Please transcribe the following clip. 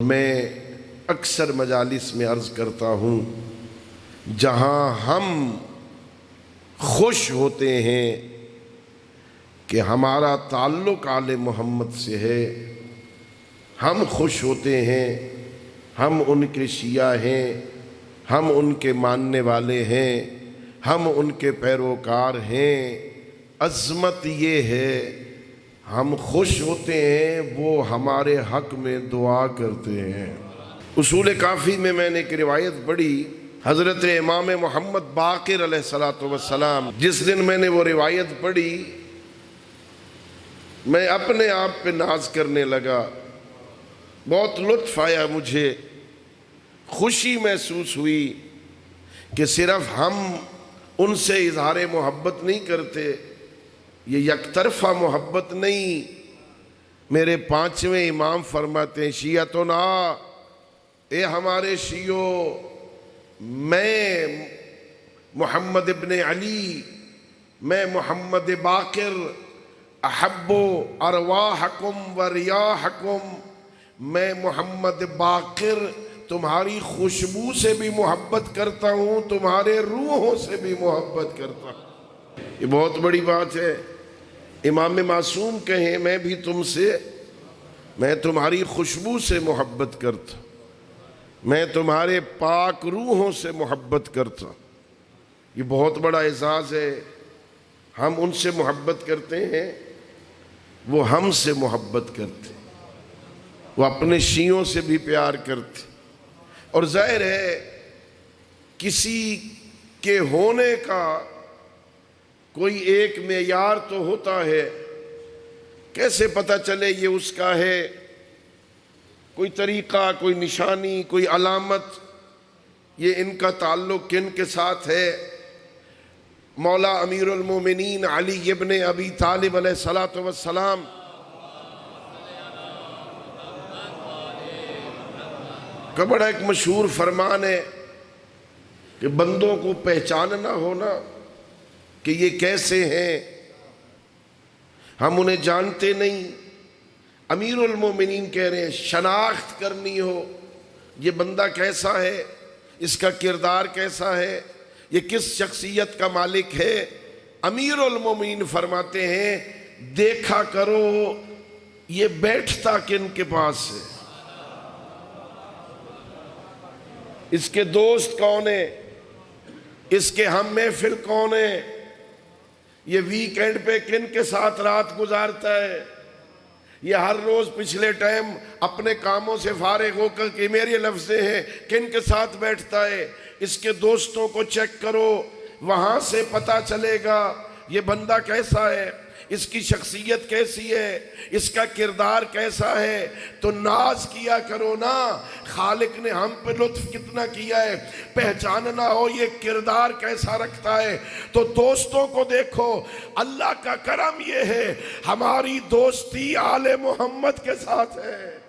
میں اکثر مجالس میں عرض کرتا ہوں، جہاں ہم خوش ہوتے ہیں کہ ہمارا تعلق آل محمد سے ہے، ہم خوش ہوتے ہیں، ہم ان کے شیعہ ہیں، ہم ان کے ماننے والے ہیں، ہم ان کے پیروکار ہیں۔ عظمت یہ ہے ہم خوش ہوتے ہیں، وہ ہمارے حق میں دعا کرتے ہیں۔ اصول کافی میں نے ایک روایت پڑھی، حضرت امام محمد باقر علیہ السلام، جس دن میں نے وہ روایت پڑھی میں اپنے آپ پہ ناز کرنے لگا، بہت لطف آیا، مجھے خوشی محسوس ہوئی کہ صرف ہم ان سے اظہار محبت نہیں کرتے، یہ یک طرفہ محبت نہیں۔ میرے پانچویں امام فرماتے ہیں، شیعتنا، اے ہمارے شیعو، میں محمد ابن علی، میں محمد باقر، احب ارواحکم و ریاحکم، میں محمد باقر تمہاری خوشبو سے بھی محبت کرتا ہوں، تمہارے روحوں سے بھی محبت کرتا ہوں۔ یہ بہت بڑی بات ہے۔ امام معصوم کہیں، میں تمہاری خوشبو سے محبت کرتا ہوں، میں تمہارے پاک روحوں سے محبت کرتا ہوں۔ یہ بہت بڑا اعزاز ہے۔ ہم ان سے محبت کرتے ہیں، وہ ہم سے محبت کرتے ہیں، وہ اپنے شیعوں سے بھی پیار کرتے۔ اور ظاہر ہے کسی کے ہونے کا کوئی ایک معیار تو ہوتا ہے، کیسے پتہ چلے یہ اس کا ہے؟ کوئی طریقہ، کوئی نشانی، کوئی علامت، یہ ان کا تعلق کن کے ساتھ ہے؟ مولا امیر المومنین علی ابن ابی طالب علیہ السلام کا بڑا ایک مشہور فرمان ہے کہ بندوں کو پہچاننا ہونا کہ یہ کیسے ہیں، ہم انہیں جانتے نہیں۔ امیر المومنین کہہ رہے ہیں شناخت کرنی ہو، یہ بندہ کیسا ہے، اس کا کردار کیسا ہے، یہ کس شخصیت کا مالک ہے۔ امیر المومنین فرماتے ہیں دیکھا کرو یہ بیٹھتا کن کے پاس ہے، اس کے دوست کون ہیں، اس کے ہم محفل کون ہیں، یہ ویکینڈ پہ کن کے ساتھ رات گزارتا ہے، یہ ہر روز پچھلے ٹائم اپنے کاموں سے فارغ ہو کر کہ میرے لفظیں ہیں کن کے ساتھ بیٹھتا ہے۔ اس کے دوستوں کو چیک کرو، وہاں سے پتہ چلے گا یہ بندہ کیسا ہے، اس کی شخصیت کیسی ہے، اس کا کردار کیسا ہے۔ تو ناز کیا کرو نا، خالق نے ہم پہ لطف کتنا کیا ہے، پہچاننا ہو یہ کردار کیسا رکھتا ہے تو دوستوں کو دیکھو۔ اللہ کا کرم یہ ہے ہماری دوستی آل محمد کے ساتھ ہے۔